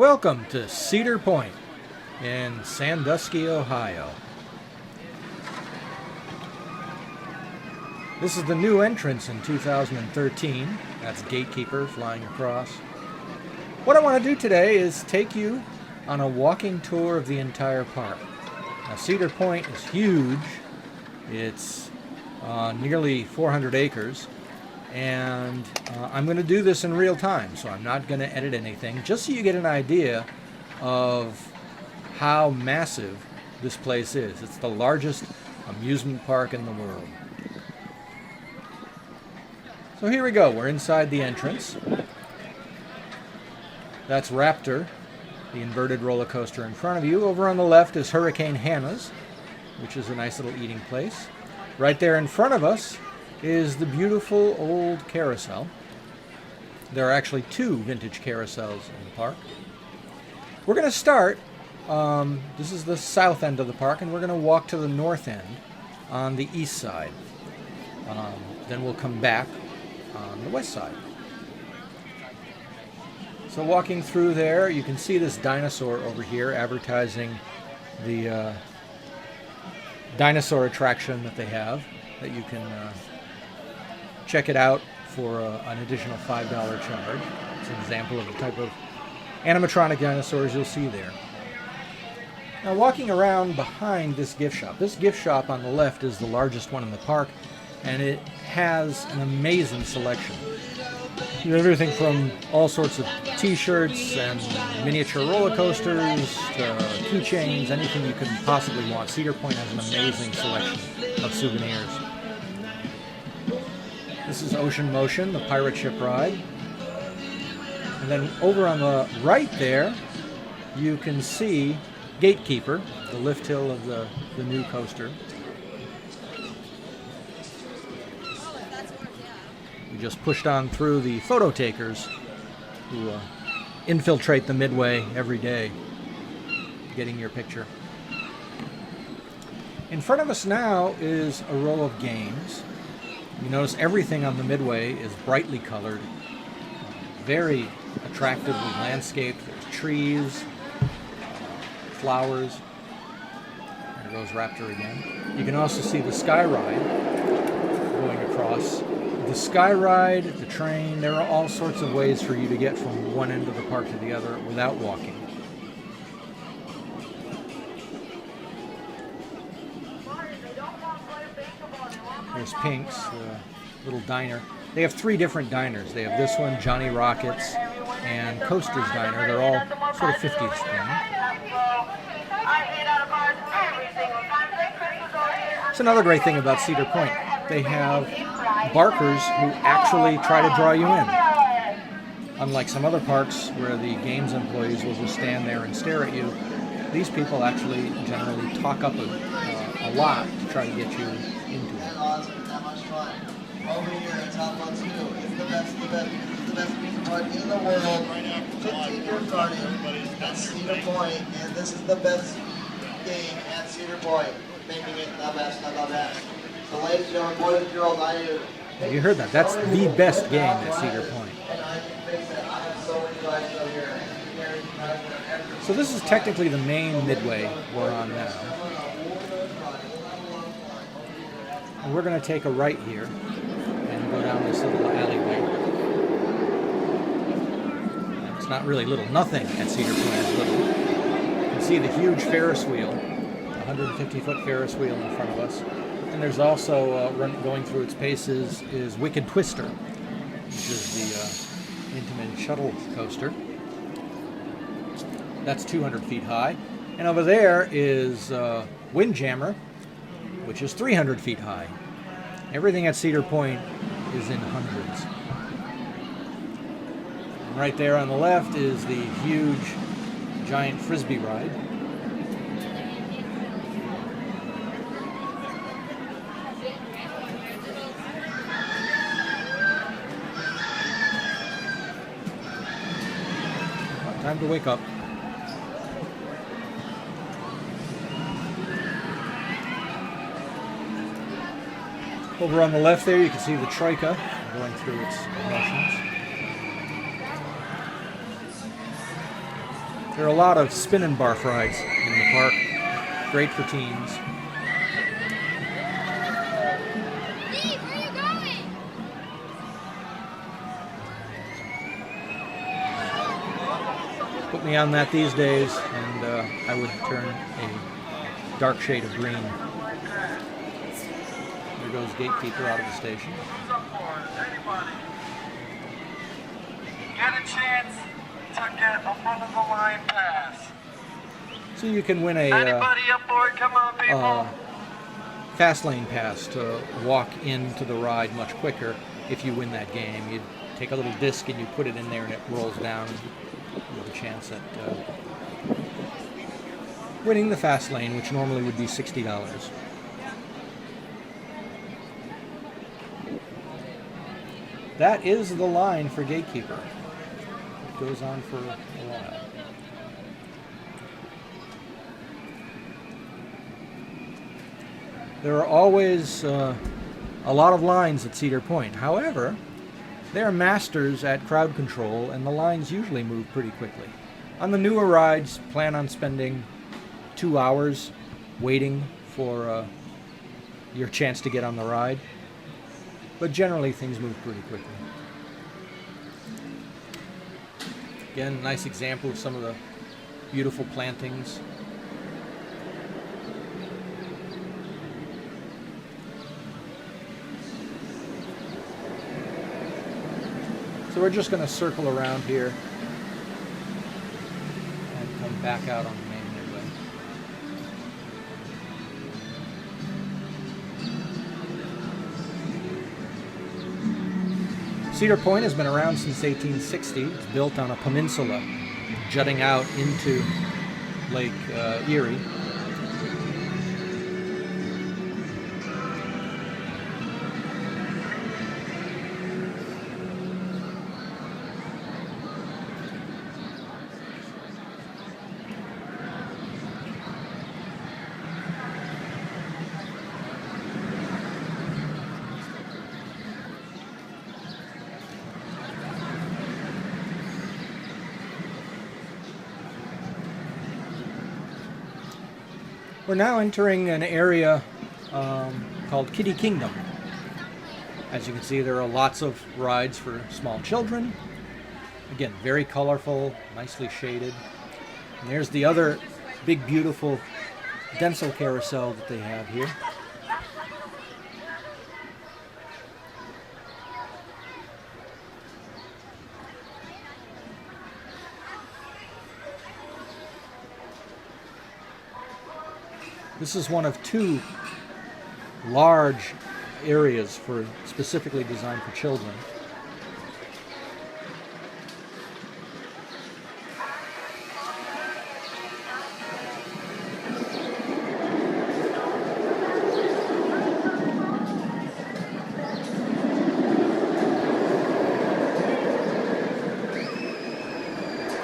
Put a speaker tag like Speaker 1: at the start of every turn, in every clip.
Speaker 1: Welcome to Cedar Point in Sandusky, Ohio. This is the new entrance in 2013. That's Gatekeeper flying across. What I want to do today is take you on a walking tour of the entire park. Now, Cedar Point is huge. It's nearly 400 acres. And I'm going to do this in real time, so I'm not going to edit anything, just so you get an idea of how massive this place is. It's the largest amusement park in the world. So here we go. We're inside the entrance. That's Raptor, the inverted roller coaster in front of you. Over on the left is Hurricane Hannah's, which is a nice little eating place. Right there in front of us is the beautiful old carousel. There are actually two vintage carousels in the park. We're going to start, this is the south end of the park, and we're going to walk to the north end on the east side. Then we'll come back on the west side. So walking through there, you can see this dinosaur over here advertising the dinosaur attraction that they have, that you can check it out for an additional $5 charge. It's an example of the type of animatronic dinosaurs you'll see there. Now, walking around behind this gift shop on the left is the largest one in the park, and it has an amazing selection. You have everything from all sorts of t-shirts and miniature roller coasters to keychains, anything you could possibly want. Cedar Point has an amazing selection of souvenirs. This is Ocean Motion, the pirate ship ride. And then over on the right there, you can see Gatekeeper, the lift hill of the new coaster. We just pushed on through the photo takers who infiltrate the midway every day, getting your picture. In front of us now is a row of games. You notice everything on the midway is brightly colored, very attractively landscaped. There's trees, flowers. There goes Raptor again. You can also see the Sky Ride going across. The Sky Ride, the train, there are all sorts of ways for you to get from one end of the park to the other without walking. There's Pink's, the little diner. They have three different diners. They have this one, Johnny Rockets, and Coaster's Diner. They're all sort of 50s themed. It's another great thing about Cedar Point. They have barkers who actually try to draw you in. Unlike some other parks where the games employees will just stand there and stare at you, these people actually generally talk up a lot to try to get you into it.
Speaker 2: Over here at Top 1 2 is the best amusement park in the world. 15 years starting at Cedar Point, and this is the best game at Cedar Point, making it the best of the best. So, ladies and gentlemen, boys and girls,
Speaker 1: You heard that. That's the best game at Cedar Point. So this is technically the main midway we're on now. And we're going to take a right here and go down this little alleyway. It's not really little. Nothing at Cedar Point is little. You can see the huge Ferris wheel, 150-foot Ferris wheel in front of us. And there's also, going through its paces, is Wicked Twister, which is the Intamin shuttle coaster. That's 200 feet high. And over there is Windjammer, which is 300 feet high. Everything at Cedar Point is in hundreds. And right there on the left is the huge giant frisbee ride. Time to wake up. Over on the left there, you can see the Troika going through its motions. There are a lot of spin and barf rides in the park. Great for teens.
Speaker 3: Steve, where are you going?
Speaker 1: Put me on that these days, and I would turn a dark shade of green. There goes Gatekeeper out of the station.
Speaker 4: Get a chance to get a front of the line pass.
Speaker 1: So you can win a
Speaker 4: Anybody up for it? Come on, people.
Speaker 1: fast lane pass to walk into the ride much quicker if you win that game. You take a little disc and you put it in there and it rolls down. You have a chance at winning the fast lane, which normally would be $60. That is the line for Gatekeeper. It goes on for a while. There are always a lot of lines at Cedar Point. However, they are masters at crowd control, and the lines usually move pretty quickly. On the newer rides, plan on spending 2 hours waiting for your chance to get on the ride. But generally, things move pretty quickly. Again, nice example of some of the beautiful plantings. So we're just going to circle around here and come back out on the main highway. Cedar Point has been around since 1860. It's built on a peninsula jutting out into Lake Erie. We're now entering an area called Kitty Kingdom. As you can see, there are lots of rides for small children. Again, very colorful, nicely shaded. And there's the other big, beautiful Denso carousel that they have here. This is one of two large areas specifically designed for children.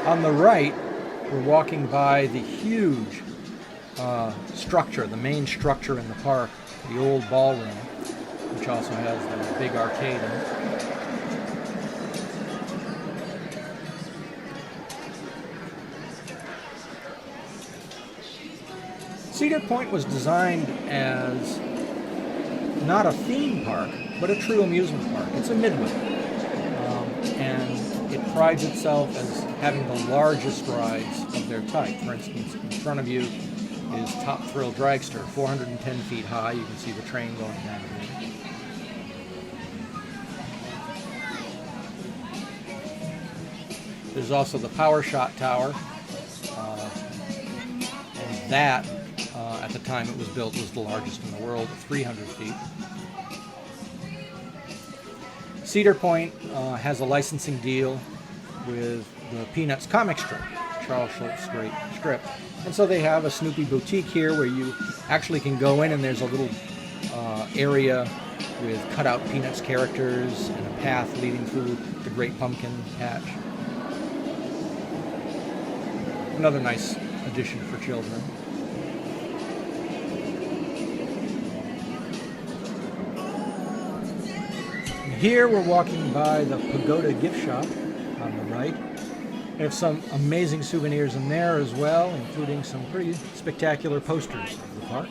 Speaker 1: On the right, we're walking by the huge structure, the main structure in the park, the old ballroom, which also has the big arcade in it. Cedar Point was designed as not a theme park, but a true amusement park. It's a midway, and it prides itself as having the largest rides of their type. For instance, in front of you is Top Thrill Dragster, 410 feet high. You can see the train going down there. There's also the Power Shot Tower, and that, at the time it was built, was the largest in the world at 300 feet. Cedar Point has a licensing deal with the Peanuts comic strip, Charles Schultz strip. And so they have a Snoopy boutique here where you actually can go in, and there's a little area with cutout Peanuts characters and a path leading through the Great Pumpkin Patch. Another nice addition for children. And here we're walking by the Pagoda gift shop on the right. They have some amazing souvenirs in there as well, including some pretty spectacular posters of the park.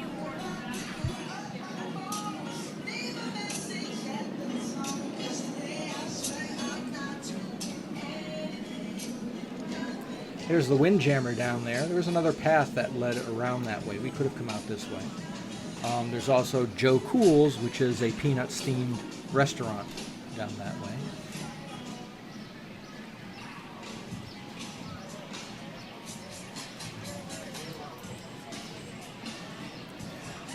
Speaker 1: There's the Windjammer down there. There was another path that led around that way. We could have come out this way. There's also Joe Cool's, which is a peanut-themed restaurant down that way.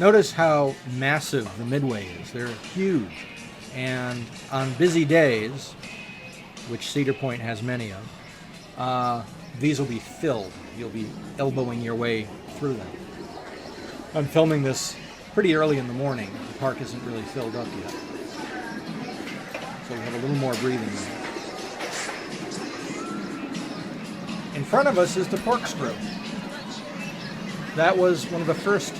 Speaker 1: Notice how massive the Midway is. They're huge. And on busy days, which Cedar Point has many of, these will be filled. You'll be elbowing your way through them. I'm filming this pretty early in the morning. The park isn't really filled up yet. So we have a little more breathing room. In front of us is the Corkscrew. That was one of the first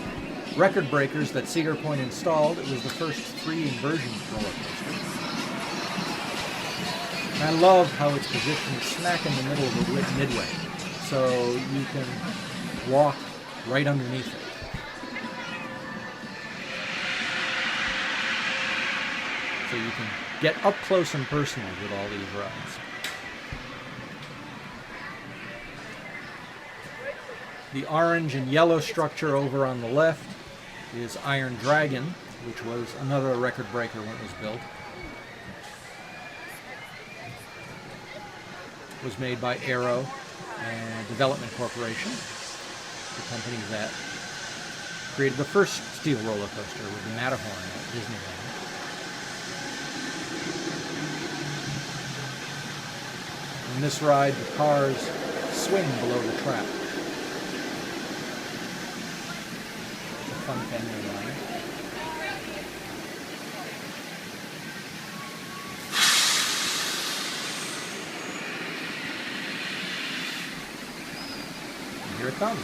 Speaker 1: record breakers that Cedar Point installed. It was the first free inversion roller coaster. And I love how it's positioned smack in the middle of the Midway, so you can walk right underneath it. So you can get up close and personal with all these rides. The orange and yellow structure over on the left is Iron Dragon, which was another record breaker when it was built. It was made by Aero and Development Corporation, the company that created the first steel roller coaster with the Matterhorn at Disneyland. In this ride, the cars swing below the track. Fun family line. And here it comes.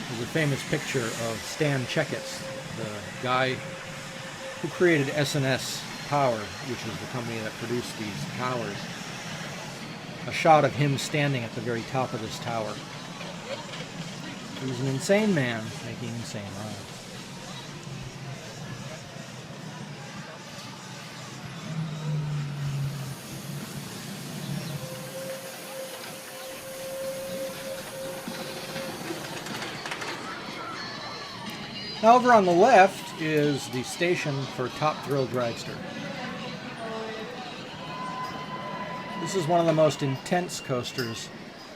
Speaker 1: There's a famous picture of Stan Checketts, the guy who created S&S Power, which is the company that produced these towers. A shot of him standing at the very top of this tower. He was an insane man making insane rides. Now over on the left is the station for Top Thrill Dragster. This is one of the most intense coasters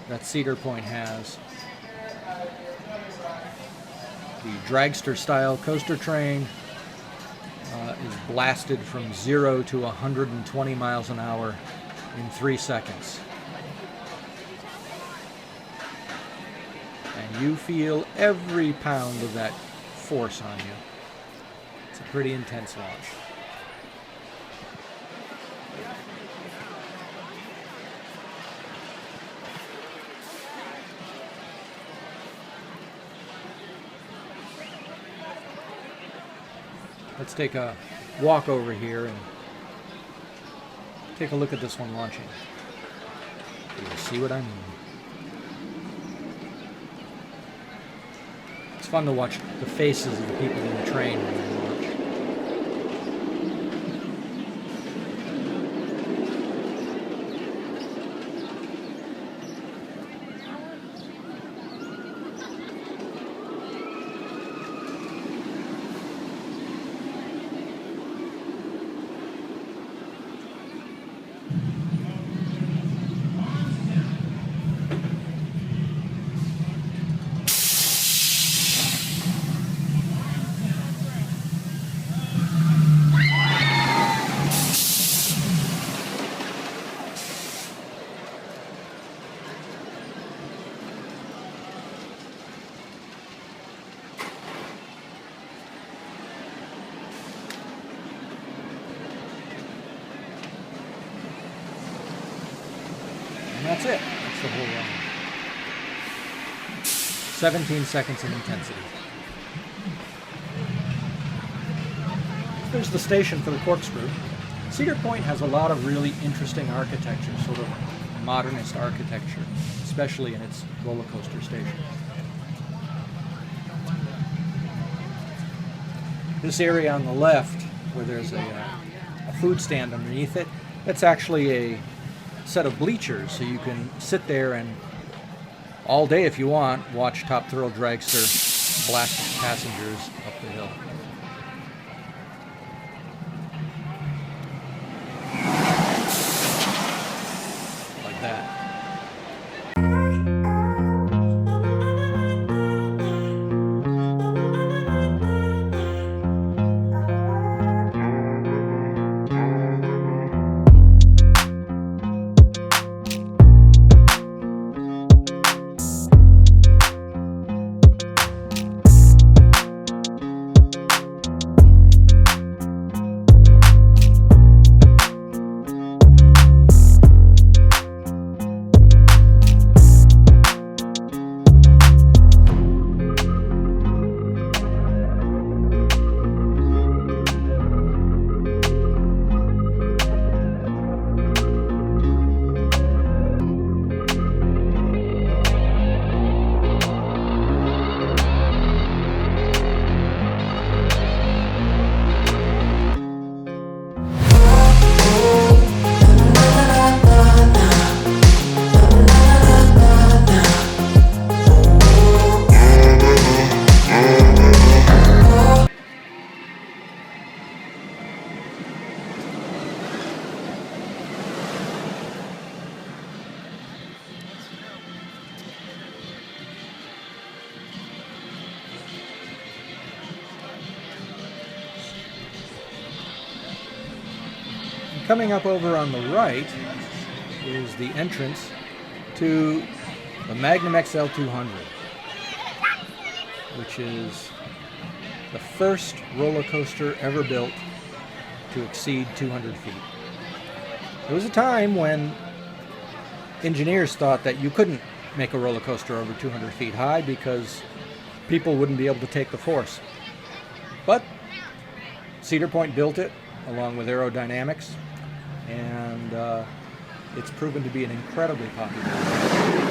Speaker 1: that Cedar Point has. The dragster style coaster train is blasted from 0 to 120 miles an hour in 3 seconds. And you feel every pound of that force on you. It's a pretty intense launch. Let's take a walk over here and take a look at this one launching. You'll see what I mean. It's fun to watch the faces of the people in the train when they launch. that's it. That's the whole run. 17 seconds in intensity. There's the station for the corkscrew. Cedar Point has a lot of really interesting architecture, sort of modernist architecture, especially in its roller coaster station. This area on the left, where there's a food stand underneath it, that's actually a set of bleachers, so you can sit there and all day if you want watch Top Thrill Dragster blast passengers up the hill. Like that. Coming up over on the right is the entrance to the Magnum XL 200, which is the first roller coaster ever built to exceed 200 feet. There was a time when engineers thought that you couldn't make a roller coaster over 200 feet high because people wouldn't be able to take the force. But Cedar Point built it along with aerodynamics, and it's proven to be an incredibly popular ride.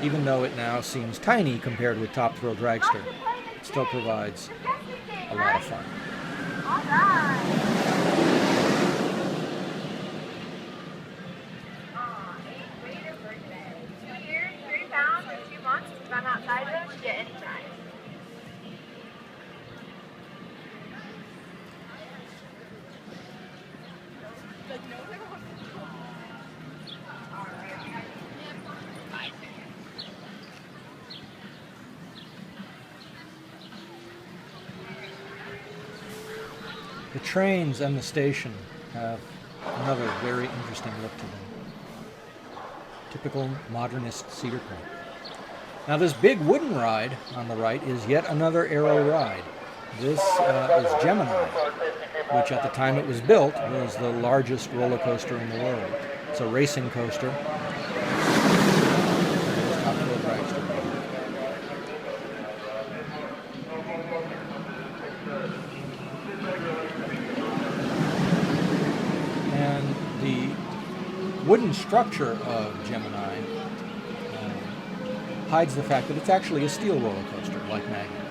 Speaker 1: Even though it now seems tiny compared with Top Thrill Dragster, it still provides a lot of fun.
Speaker 3: All right. 2 years, 3 pounds, or 2 months. If I'm outside of those, get anytime.
Speaker 1: The trains and the station have another very interesting look to them. Typical modernist Cedar Point. Now this big wooden ride on the right is yet another aero ride. This is Gemini, which at the time it was built was the largest roller coaster in the world. It's a racing coaster. There's Top Thrill Dragster. And the wooden structure of Gemini hides the fact that it's actually a steel roller coaster, like Magnum.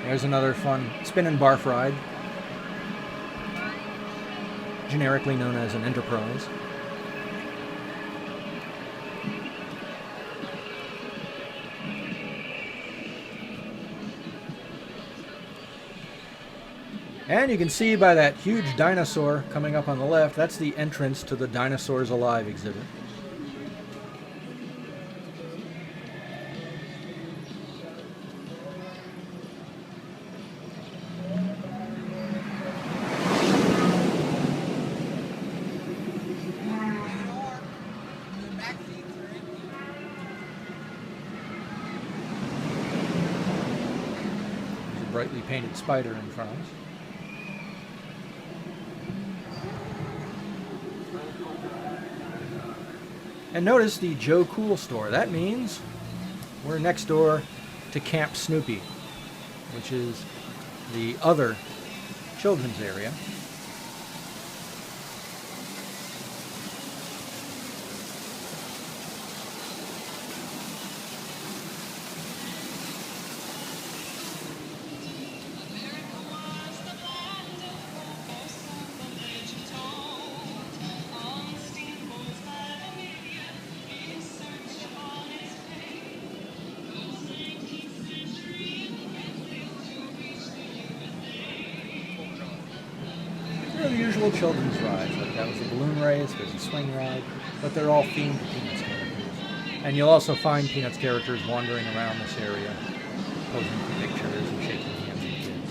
Speaker 1: There's another fun spin and barf ride, generically known as an Enterprise. And you can see by that huge dinosaur coming up on the left, that's the entrance to the Dinosaurs Alive exhibit. brightly painted spider in front of us. And notice the Joe Cool store. That means we're next door to Camp Snoopy, which is the other children's area. There are the usual children's rides, like that was a balloon race, there's a swing ride, but they're all themed to Peanuts characters. And you'll also find Peanuts characters wandering around this area, posing for pictures and shaking hands with kids.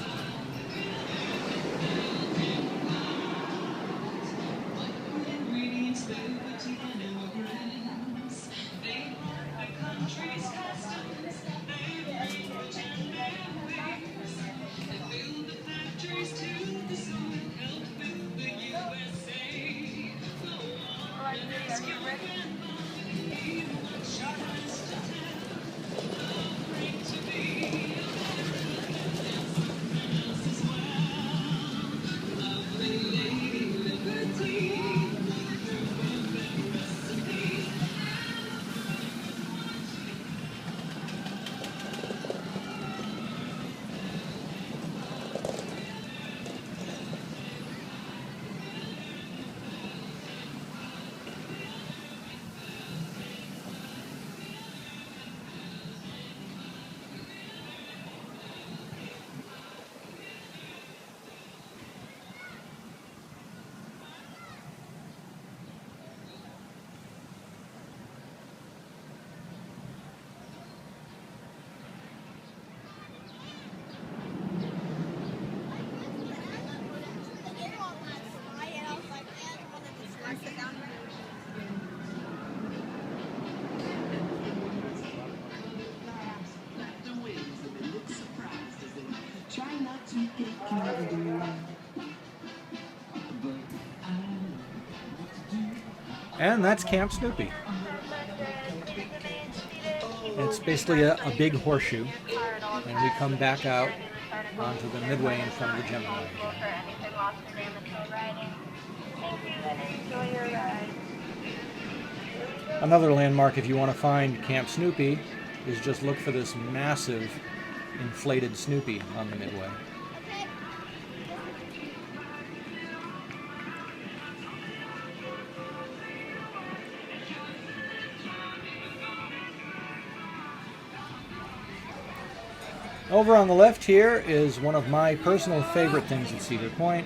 Speaker 1: And that's Camp Snoopy. It's basically a big horseshoe, and we come back out onto the midway in front of the Gemini again. Another landmark, if you want to find Camp Snoopy, is just look for this massive inflated Snoopy on the midway. Over on the left here is one of my personal favorite things at Cedar Point,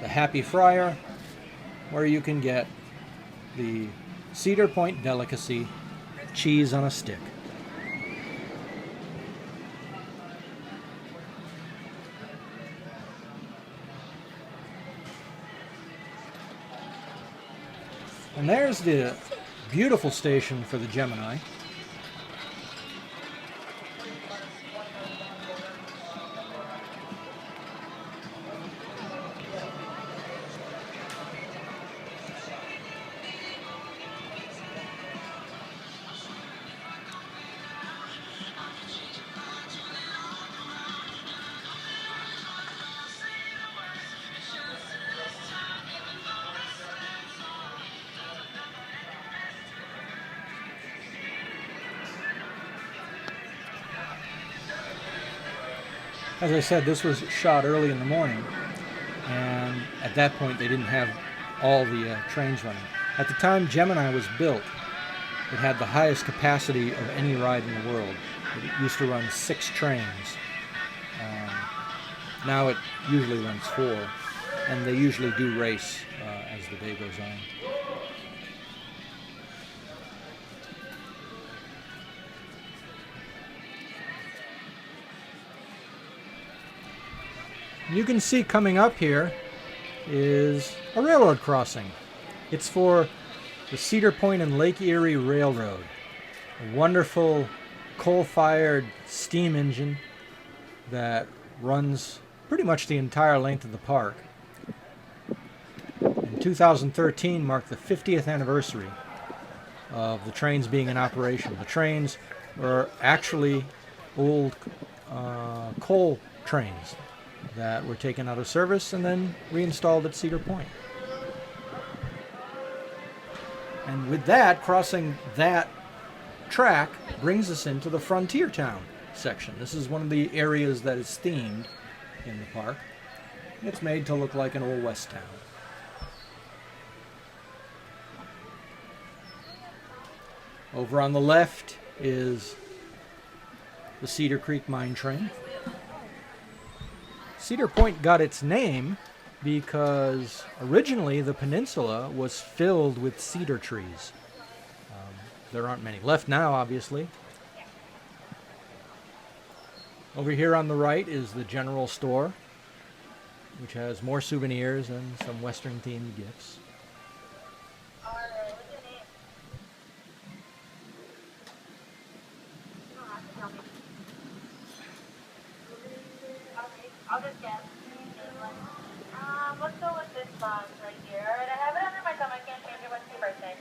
Speaker 1: the Happy Fryer, where you can get the Cedar Point delicacy, cheese on a stick. And there's the beautiful station for the Gemini. As I said, this was shot early in the morning, and at that point they didn't have all the trains running. At the time Gemini was built, it had the highest capacity of any ride in the world. It used to run 6 trains. Now it usually runs 4, and they usually do race as the day goes on. You can see coming up here is a railroad crossing. It's for the Cedar Point and Lake Erie Railroad, a wonderful coal-fired steam engine that runs pretty much the entire length of the park. In 2013 marked the 50th anniversary of the trains being in operation. The trains were actually old coal trains that were taken out of service and then reinstalled at Cedar Point. And with that, crossing that track brings us into the Frontier Town section. This is one of the areas that is themed in the park. It's made to look like an old west town. Over on the left is the Cedar Creek Mine Train. Cedar Point got its name because originally the peninsula was filled with cedar trees. There aren't many left now, obviously. Over here on the right is the general store, which has more souvenirs and some Western-themed gifts.
Speaker 3: I'll just guess. Let's go with this box right here. Alright, I have it under my thumb. I can't change it. When's your birthday?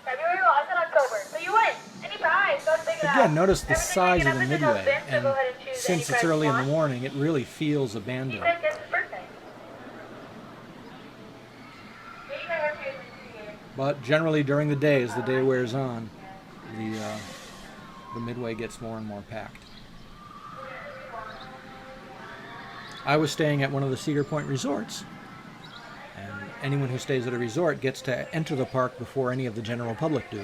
Speaker 3: February? Well, I said October. So you win. Any prize. Go pick it up.
Speaker 1: Again, notice the
Speaker 3: Everything
Speaker 1: size
Speaker 3: you
Speaker 1: of the
Speaker 3: get up
Speaker 1: midway,
Speaker 3: is so go ahead and choose
Speaker 1: since
Speaker 3: any
Speaker 1: it's
Speaker 3: prize
Speaker 1: early
Speaker 3: you
Speaker 1: in the
Speaker 3: want.
Speaker 1: morning, it really feels
Speaker 3: He
Speaker 1: abandoned.
Speaker 3: said guess his birthday. Maybe I have to use it here.
Speaker 1: But generally during the day, as the day wears on, the midway gets more and more packed. I was staying at one of the Cedar Point resorts, and anyone who stays at a resort gets to enter the park before any of the general public do.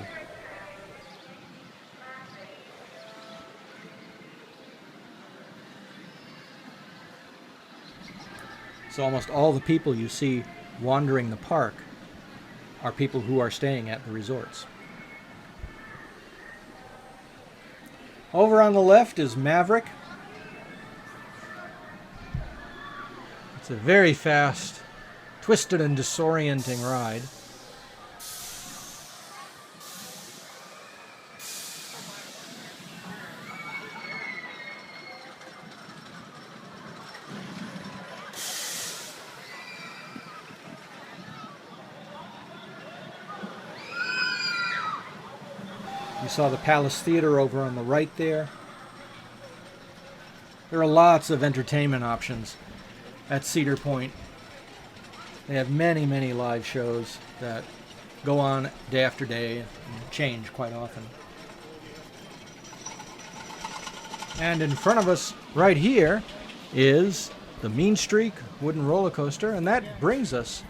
Speaker 1: So almost all the people you see wandering the park are people who are staying at the resorts. Over on the left is Maverick. It's a very fast, twisted and disorienting ride. You saw the Palace Theater over on the right there. There are lots of entertainment options at Cedar Point. They have many, many live shows that go on day after day and change quite often. And in front of us right here is the Mean Streak wooden roller coaster, and that brings us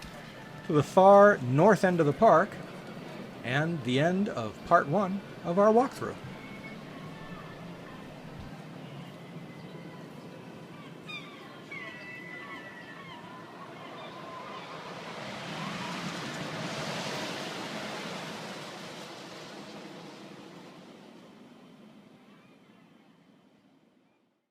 Speaker 1: to the far north end of the park and the end of part one of our walkthrough.